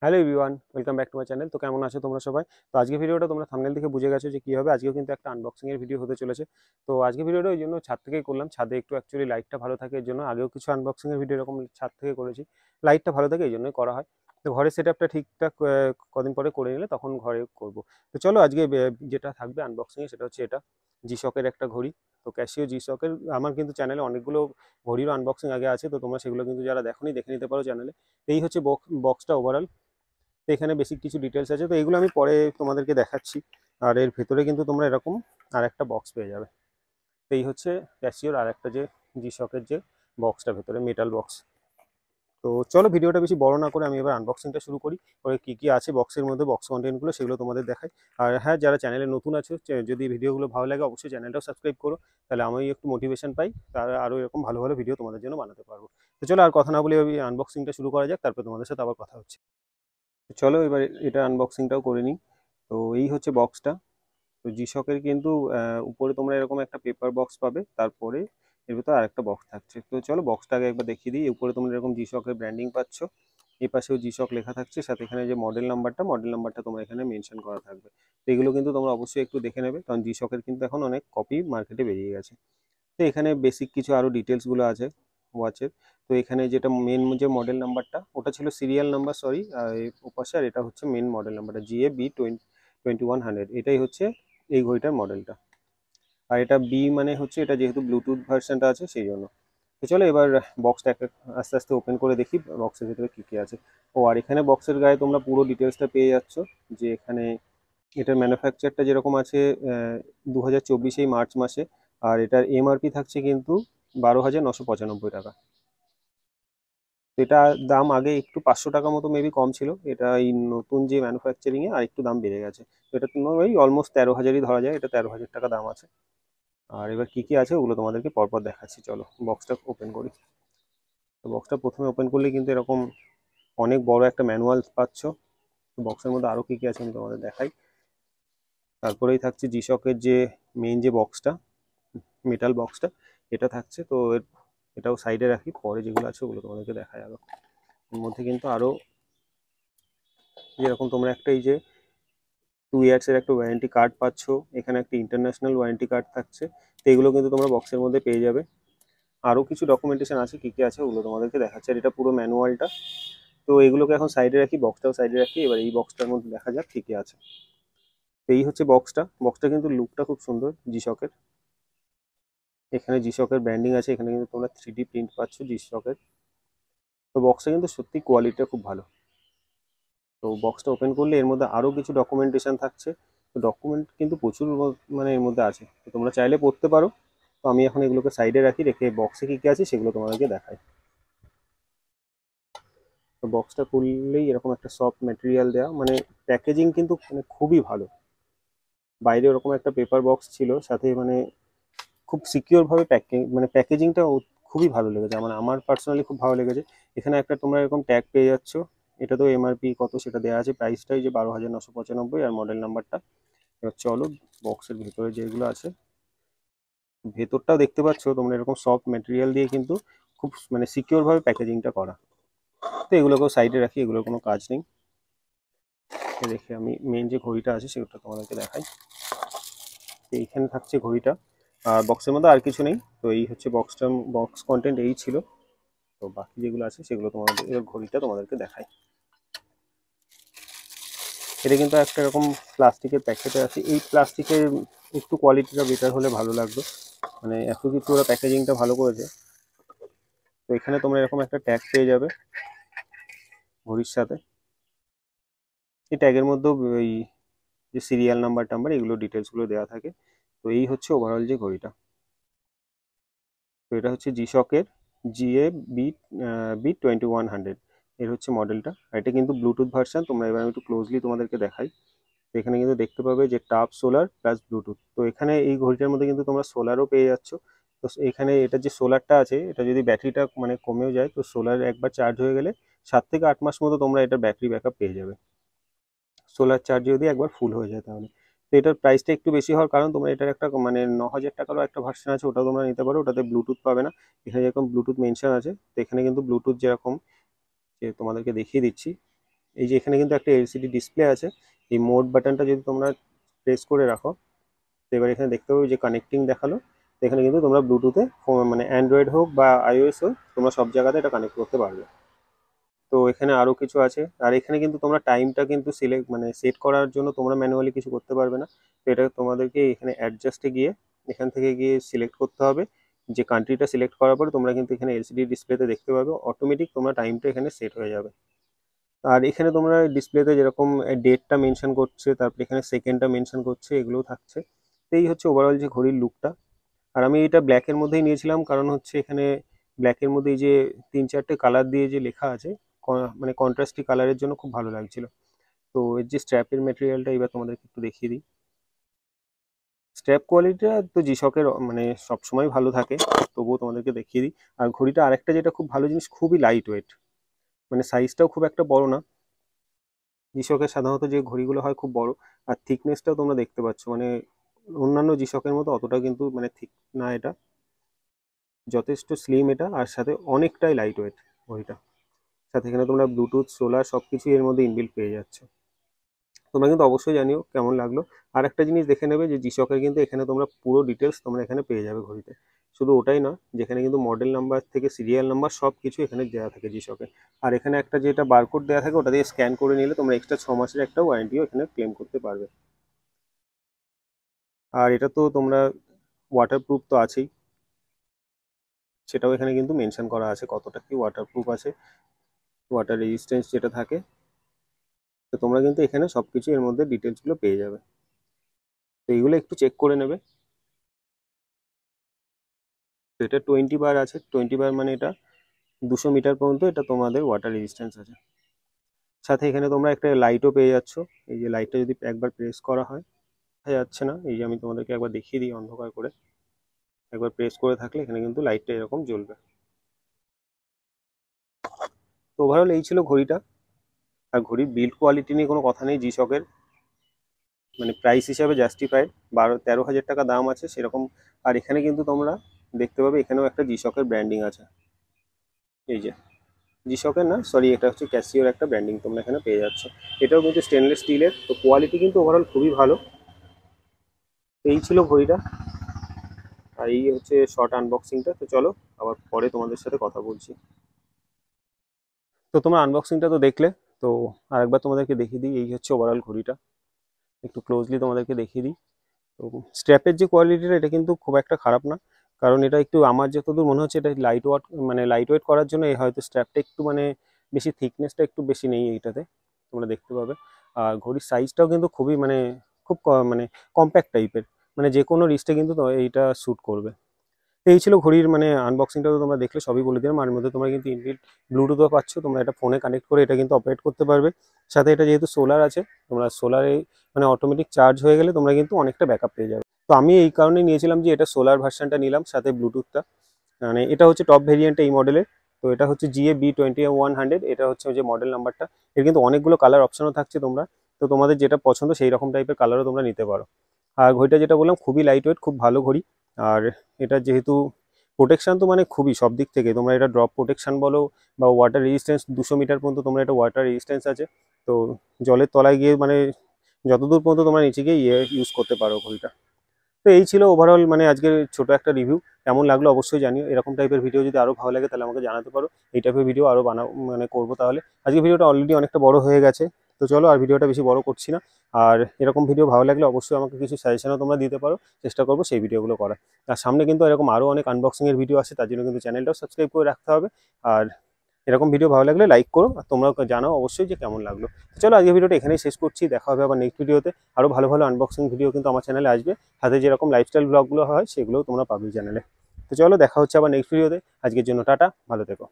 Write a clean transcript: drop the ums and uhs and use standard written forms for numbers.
Hello everyone, welcome back to my channel. তো কেমন আছো তোমরা সবাই? তো আজকে ভিডিওটা তোমরা থাম্বনেল দেখে বুঝে গেছো যে কী হবে। আজকেও কিন্তু একটা আনবক্সিং এর ভিডিও হতে চলেছে। তো আজকে ভিডিওটা ওই জন্য ছাদ থেকেই করলাম। ছাদে একটু অ্যাকচুয়ালি লাইটটা ভালো থাকে, এর জন্য আগেও কিছু আনবক্সিং এর ভিডিও এরকম ছাদ থেকে করেছি। লাইটটা ভালো থাকে এই জন্যই করা হয়। তো ঘরের সেট আপটা ঠিকঠাক কদিন পরে করে নিলে তখন ঘরে করব। তো চলো আজকে যেটা থাকবে আনবক্সিংয়ে সেটা হচ্ছে এটা জি শকের একটা ঘড়ি। তো ক্যাসিও জি শকের আমার কিন্তু চ্যানেলে অনেকগুলো ঘড়িরও আনবক্সিং আগে আছে, তো তোমরা সেগুলো কিন্তু যারা দেখোনি দেখে নিতে পারো চ্যানেলে। এই হচ্ছে বক্সটা ওভারঅল। তো এখানে বেসিক কিছু ডিটেলস আছে, তো এগুলো আমি পরে তোমাদেরকে দেখাচ্ছি। আর এর ভেতরে কিন্তু তোমরা এরকম আর একটা বক্স পেয়ে যাবে। তো এই হচ্ছে ক্যাসিওর আর একটা যে জি শকের যে বক্সটা ভেতরে মেটাল বক্স। তো চলো ভিডিওটা বেশি বড় না করে আমি এবার আনবক্সিংটা শুরু করি। পরে কী কী আছে বক্সের মধ্যে, বক্স কন্টেন্টগুলো সেগুলো তোমাদের দেখাই। আর হ্যাঁ, যারা চ্যানেলে নতুন আছো, যদি ভিডিওগুলো ভালো লাগে অবশ্যই চ্যানেলটাও সাবস্ক্রাইব করো। তাহলে আমি একটু মোটিভেশন পাই, তারা আরও এরকম ভালো ভালো ভিডিও তোমাদের জন্য বানাতে পারবো। তো চলো আর কথা না বলে ওই আনবক্সিংটা শুরু করা যাক, তারপর তোমাদের সাথে আবার কথা হচ্ছে। চলো এবার এটা আনবক্সিংটাও করে নিই। তো এই হচ্ছে বক্সটা। তো জি শকের কিন্তু উপরে তোমরা এরকম একটা পেপার বক্স পাবে, তারপরে এর ভিতরে আরেকটা বক্স থাকছে। তো চলো বক্সটাকে একবার দেখিয়ে দিই। উপরে তোমরা এরকম জি শকের ব্র্যান্ডিং পাচ্ছ, এই পাশেও জি শক লেখা থাকছে, সাথে এখানে যে মডেল নাম্বারটা তোমরা এখানে মেনশন করা থাকবে। তো এগুলো কিন্তু তোমরা অবশ্যই একটু দেখে নেবে, কারণ জি শকের কিন্তু এখন অনেক কপি মার্কেটে বেরিয়ে গেছে। তো এখানে বেসিক কিছু আরও ডিটেলসগুলো আছে ওয়াচের। তো এখানে যেটা মেন যে মডেল নাম্বারটা ওটা ছিল সিরিয়াল নাম্বার, সরি, ওপাশে, আর এটা হচ্ছে মেন মডেল নাম্বারটা GA B2100, এটাই হচ্ছে এই ঘড়িটার মডেলটা। আর এটা বি মানে হচ্ছে এটা যেহেতু ব্লুটুথ ভার্সনটা আছে সেই জন্য। তো চলো এবার বক্সটা আস্তে আস্তে ওপেন করে দেখি বক্সের ভিতরে কী কী আছে। ও আর এখানে বক্সের গায়ে তোমরা পুরো ডিটেলসটা পেয়ে যাচ্ছ, যে এখানে এটার ম্যানুফ্যাকচারটা যেরকম আছে 2024 মার্চ মাসে। আর এটার এমআরপি থাকছে কিন্তু 12,995 টাকা। তো এটা দাম আগে একটু 500 টাকা মতো মেবি কম ছিল, এটা এই নতুন যে ম্যানুফ্যাকচারিংয়ে আর একটু দাম বেড়ে গেছে। তো এটা তোমার ওই অলমোস্ট 13,000ই ধরা যায়, এটা 13,000 টাকা দাম আছে। আর এবার কী কী আছে ওগুলো তোমাদেরকে পরপর দেখাচ্ছি। চলো বক্সটা ওপেন করি। তো বক্সটা প্রথমে ওপেন করলে কিন্তু এরকম অনেক বড় একটা ম্যানুয়াল পাচ্ছ। তো বক্সের মধ্যে আরও কী কী আছে আমি তোমাদের দেখাই। তারপরেই থাকছে জি শকের যে মেইন যে বক্সটা, মেটাল বক্সটা, এটা থাকছে। তো এটাও সাইডে রাখি, পরে যেগুলো আছে ওগুলো তোমাদেরকে দেখা যাবে। এর মধ্যে কিন্তু আরও যেরকম তোমরা একটা এই যে 2 ইয়ার্সের একটা ওয়ারেন্টি কার্ড পাচ্ছ, এখানে একটা ইন্টারন্যাশনাল ওয়ারেন্টি কার্ড থাকছে। তো এগুলো কিন্তু তোমরা বক্সের মধ্যে পেয়ে যাবে। আরও কিছু ডকুমেন্টেশন আছে, কী কী আছে ওগুলো তোমাদেরকে দেখাচ্ছে। আর এটা পুরো ম্যানুয়ালটা। তো এগুলোকে এখন সাইডে রাখি, বক্সটাও সাইডে রাখি। এবার এই বক্সটার মধ্যে দেখা যাক কী কী আছে। তো এই হচ্ছে বক্সটা কিন্তু লুকটা খুব সুন্দর জি শকের। এখানে জি শকের ব্র্যান্ডিং আছে, এখানে কিন্তু তোমরা 3D প্রিন্ট পাচ্ছ জি শকের। তো বক্সটা কিন্তু সত্যি কোয়ালিটিটা খুব ভালো। তো বক্সটা ওপেন করলে এর মধ্যে আরও কিছু ডকুমেন্টেশন থাকছে। তো ডকুমেন্ট কিন্তু প্রচুর মানে এর মধ্যে আছে, তো তোমরা চাইলে পড়তে পারো। তো আমি এখন এগুলোকে সাইডে রাখি, রেখে বক্সে কী কী আছে সেগুলো তোমাদেরকে দেখাই। তো বক্সটা খুললেই এরকম একটা সফট ম্যাটেরিয়াল দেওয়া, মানে প্যাকেজিং কিন্তু মানে খুবই ভালো। বাইরে ওরকম একটা পেপার বক্স ছিল, সাথে মানে খুব সিকিউর ভাবে মানে প্যাকেজিংটা খুবই ভালো লেগেছে আমার পার্সোনালি খুব ভালো লেগেছে। এখানে একটা তোমরা এরকম ট্যাগ পেয়ে যাচ্ছ। এটা তো এমআরপি কত সেটা দেওয়া আছে, প্রাইসটাই যে 12,995 আর মডেল নাম্বারটা। এবার চলো বক্সের ভেতরে যেগুলো আছে, ভেতরটাও দেখতে পাচ্ছ তোমরা এরকম সফট ম্যাটেরিয়াল দিয়ে কিন্তু খুব মানে সিকিউর ভাবে প্যাকেজিংটা করা। তো এগুলোকেও সাইডে রাখি, এগুলোর কোনো কাজ নেই। রেখে আমি মেন যে ঘড়িটা আছে সেটা তোমাদেরকে দেখাই। তো এইখানে থাকছে ঘড়িটা, আর বক্সের মধ্যে আর কিছু নেই। তো এই হচ্ছে বক্স কন্টেন্ট এই ছিল। তো বাকি যেগুলো আছে সেগুলো তোমাদের, এবার ঘড়িটা তোমাদেরকে দেখাই। এটা কিন্তু একটা এরকম প্লাস্টিকের প্যাকেটে আছে। এই প্লাস্টিকের একটু কোয়ালিটিটা বেটার হলে ভালো লাগতো, মানে এত কিছু ওরা প্যাকেজিংটা ভালো করেছে। তো এখানে তোমরা এরকম একটা ট্যাগ পেয়ে যাবে ঘড়ির সাথে। এই ট্যাগের মধ্যেও ওই যে সিরিয়াল নাম্বার এগুলো ডিটেলসগুলো দেওয়া থাকে। তো এই হচ্ছে ওভারঅল যে ঘড়িটা। তো এটা হচ্ছে জি শকের GA B2100, এর হচ্ছে মডেলটা। আর এটা কিন্তু ব্লুটুথ ভার্সন। তোমরা এবার আমি একটু ক্লোজলি তোমাদেরকে দেখাই। তো এখানে কিন্তু দেখতে পাবে যে টাপ সোলার প্লাস ব্লুটুথ। তো এখানে এই ঘড়িটার মধ্যে কিন্তু তোমরা সোলারও পেয়ে যাচ্ছ। তো এখানে এটা যে সোলারটা আছে, এটা যদি ব্যাটারিটা মানে কমেও যায়, তো সোলার একবার চার্জ হয়ে গেলে 7 থেকে 8 মাস মতো তোমরা এটা ব্যাটারি ব্যাকআপ পেয়ে যাবে, সোলার চার্জ যদি একবার ফুল হয়ে যায় তাহলে। তো এটার প্রাইসটা একটু বেশি হওয়ার কারণ তোমরা এটার একটা মানে 9,000 টাকারও একটা ভার্সন আছে, ওটাও তোমরা নিতে পারো। ওটাতে ব্লুটুথ পাবে না। এখানে যেরকম ব্লুটুথ মেনশন আছে, তো এখানে কিন্তু ব্লুটুথ যেরকম যে তোমাদেরকে দেখিয়ে দিচ্ছি, এই যে এখানে কিন্তু একটা এলসিডি ডিসপ্লে আছে। এই মোড বাটনটা যদি তোমরা প্রেস করে রাখো, তো এবার এখানে দেখতে পাবে যে কানেক্টিং দেখালো। তো এখানে কিন্তু তোমরা ব্লুটুথে মানে অ্যান্ড্রয়েড হোক বা iOS হোক, তোমরা সব জায়গাতে এটা কানেক্ট করতে পারবে। তো এখানে আরও কিছু আছে, আর এখানে কিন্তু তোমরা টাইমটা কিন্তু মানে সেট করার জন্য তোমরা ম্যানুয়ালি কিছু করতে পারবে না। তো এটা তোমাদেরকে এখানে অ্যাডজাস্টে গিয়ে এখান থেকে গিয়ে সিলেক্ট করতে হবে। যে কান্ট্রিটা সিলেক্ট করার পরে তোমরা কিন্তু এখানে এলসিডি ডিসপ্লেতে দেখতে পাবে অটোমেটিক তোমরা টাইমটা এখানে সেট হয়ে যাবে। আর এখানে তোমরা ডিসপ্লেতে যেরকম ডেটটা মেনশন করছে, তারপরে এখানে সেকেন্ডটা মেনশন করছে, এগুলোও থাকছে। তো এই হচ্ছে ওভারঅল যে ঘড়ির লুকটা। আর আমি এটা ব্ল্যাকের মধ্যেই নিয়েছিলাম, কারণ হচ্ছে এখানে ব্ল্যাকের মধ্যে এই যে 3-4টে কালার দিয়ে যে লেখা আছে, মানে কন্ট্রাস্টি কালারের জন্য খুব ভালো লাগছিল। তো এর যে স্ট্র্যাপের ম্যাটেরিয়ালটা এবার তোমাদেরকে একটু দেখিয়ে দিই। স্ট্র্যাপ কোয়ালিটিটা তো জিশকের মানে সবসময় ভালো থাকে, তবুও তোমাদেরকে দেখিয়ে দিই। আর ঘড়িটা আরেকটা যেটা খুব ভালো জিনিস, খুবই লাইট ওয়েট, মানে সাইজটাও খুব একটা বড় না। জিশকের সাধারণত যে ঘড়িগুলো হয় খুব বড়, আর থিকনেসটাও তোমরা দেখতে পাচ্ছ, মানে অন্যান্য জিশকের মতো অতটা কিন্তু মানে থিক না, এটা যথেষ্ট স্লিম এটা, আর সাথে অনেকটাই লাইট ওয়েট ঘড়িটা। সাথে এখানে তোমরা ব্লুটুথ, সোলার সব কিছুই এর মধ্যে ইনবিল্ট পেয়ে যাচ্ছ। তোমরা কিন্তু অবশ্যই জানিও কেমন লাগলো। আর একটা জিনিস দেখে নেবে যে জিশকের কিন্তু এখানে তোমরা পুরো ডিটেলস তোমরা এখানে পেয়ে যাবে ঘড়িতে। শুধু ওটাই না, যেখানে কিন্তু মডেল নাম্বার থেকে সিরিয়াল নাম্বার সব কিছু এখানে দেওয়া থাকে জিশকে। আর এখানে একটা যেটা বারকোড দেওয়া থাকে, ওটা দিয়ে স্ক্যান করে নিলে তোমরা এক্সট্রা 6 মাসের একটা ওয়ারেন্টিও এখানে ক্লেম করতে পারবে। আর এটা তো তোমরা ওয়াটারপ্রুফ তো আছেই, সেটাও এখানে কিন্তু মেনশন করা আছে কতটা কি ওয়াটারপ্রুফ আছে, ওয়াটার রেজিস্ট্যান্স যেটা থাকে। তো তোমরা কিন্তু এখানে সব কিছু এর মধ্যে ডিটেলসগুলো পেয়ে যাবে। তো এইগুলো একটু চেক করে নেবে। তো এটা 20 বার আছে, 20 বার মানে এটা 200 মিটার পর্যন্ত এটা তোমাদের ওয়াটার রেজিস্ট্যান্স আছে। সাথে এখানে তোমরা একটা লাইটও পেয়ে যাচ্ছ। এই যে লাইটটা যদি একবার প্রেস করা হয়, দেখা যাচ্ছে না, এই যে আমি তোমাদেরকে একবার দেখিয়ে দিই অন্ধকার করে, একবার প্রেস করে থাকলে এখানে কিন্তু লাইটটা এরকম জ্বলবে। তো ওভারঅল এই ছিল ঘড়িটা। আর ঘড়ির বিল্ড কোয়ালিটি নিয়ে কোনো কথা নেই, জিশকের মানে প্রাইস হিসাবে জাস্টিফাইড। 13,000 টাকা দাম আছে সেরকম। আর এখানে কিন্তু তোমরা দেখতে পাবে এখানেও একটা জিশকের ব্র্যান্ডিং আছে। এই যে জিশকের না, সরি, এটা হচ্ছে ক্যাসিওর একটা ব্র্যান্ডিং তোমরা এখানে পেয়ে যাচ্ছ। এটাও কিন্তু স্টেনলেস স্টিলের, তো কোয়ালিটি কিন্তু ওভারঅল খুবই ভালো। এই ছিল ঘড়িটা, আর এই হচ্ছে শর্ট আনবক্সিংটা। তো চলো আবার পরে তোমাদের সাথে কথা বলছি। তো তোমরা আনবক্সিংটা তো দেখলে, তো আরেকবার তোমাদেরকে দেখিয়ে দিই। এই হচ্ছে ওভারঅল ঘড়িটা, একটু ক্লোজলি তোমাদেরকে দেখিয়ে দিই। তো স্ট্র্যাপের যে কোয়ালিটিটা, এটা কিন্তু খুব একটা খারাপ না, কারণ এটা একটু আমার যতদূর মনে হচ্ছে এটা লাইট ওয়েট করার জন্য হয়তো স্ট্র্যাপটা একটু মানে বেশি থিকনেসটা একটু বেশি নেই এইটাতে, তোমরা দেখতে পাবে। আর ঘড়ির সাইজটাও কিন্তু খুবই মানে খুব মানে কম্প্যাক্ট টাইপের, মানে যে কোনো রিস্টে কিন্তু এইটা শ্যুট করবে। তো এই ছিল ঘড়ির মানে আনবক্সিংটা। তো তোমরা দেখলে সবই বলে দিলাম। আর মধ্যে তোমরা কিন্তু ইনবিল্ট ব্লুটুথও পাচ্ছ, তোমরা এটা ফোনে কানেক্ট করে এটা কিন্তু অপারেট করতে পারবে। সাথে এটা যেহেতু সোলার আছে, তোমরা সোলারে মানে অটোমেটিক চার্জ হয়ে গেলে তোমরা কিন্তু অনেকটা ব্যাকআপ পেয়ে যাবে। তো আমি এই কারণে নিয়েছিলাম যে এটা সোলার ভার্সনটা নিলাম, সাথে ব্লুটুথটা, মানে এটা হচ্ছে টপ ভেরিয়েন্ট এই মডেলের। তো এটা হচ্ছে GA-B2100, এটা হচ্ছে যে মডেল নাম্বারটা। এর কিন্তু অনেকগুলো কালার অপশনও থাকছে, তোমরা তো তোমাদের যেটা পছন্দ সেই রকম টাইপের কালারও তোমরা নিতে পারো। আর ঘড়িটা যেটা বললাম খুবই লাইট ওয়েট, খুব ভালো ঘড়ি। আর এটা যেহেতু প্রোটেকশান তো মানে খুবই সব দিক থেকে, তোমরা এটা ড্রপ প্রোটেকশান বলো বা ওয়াটার রেজিস্ট্যান্স 200 মিটার পর্যন্ত তোমরা এটা ওয়াটার রেজিস্ট্যান্স আছে। তো জলের তলায় গিয়ে মানে যতদূর পর্যন্ত তোমরা নিচে গিয়ে ইউজ করতে পারো ঘড়িটা। তো এই ছিল ওভারঅল মানে আজকের ছোট একটা রিভিউ। কেমন লাগলো অবশ্যই জানিও। এরকম টাইপের ভিডিও যদি আরও ভালো লাগে তাহলে আমাকে জানাতে পারো, এই টাইপের ভিডিও আরও মানে করবো। তাহলে আজকে ভিডিওটা অলরেডি অনেকটা বড় হয়ে গেছে, তো চলো আর ভিডিওটা বেশি বড় করছি না। আর এরকম ভিডিও ভালো লাগলে অবশ্যই আমাকে কিছু সাজেশনও তোমরা দিতে পারো, চেষ্টা করবো সেই ভিডিওগুলো করার। আর সামনে কিন্তু এরকম আরও অনেক আনবক্সিংয়ের ভিডিও আসে, তার জন্য কিন্তু চ্যানেলটাও সাবস্ক্রাইব করে রাখতে হবে। আর এরকম ভিডিও ভালো লাগলে লাইক করো, আর তোমরাও জানাও অবশ্যই যে কেমন লাগলো। চলো আজকে ভিডিওটা এখানেই শেষ করছি, দেখা হবে আবার নেক্সট ভিডিওতে। আরও ভালো ভালো আনবক্সিং ভিডিও কিন্তু আমার চ্যানেলে আসবে, সাথে যেরকম লাইফস্টাইল ব্লগগুলো হয় সেগুলোও তোমরা পাবে চ্যানেলে। তো চলো দেখা হচ্ছে আবার নেক্সট ভিডিওতে। আজকের জন্য টাটা, ভালো থেকো।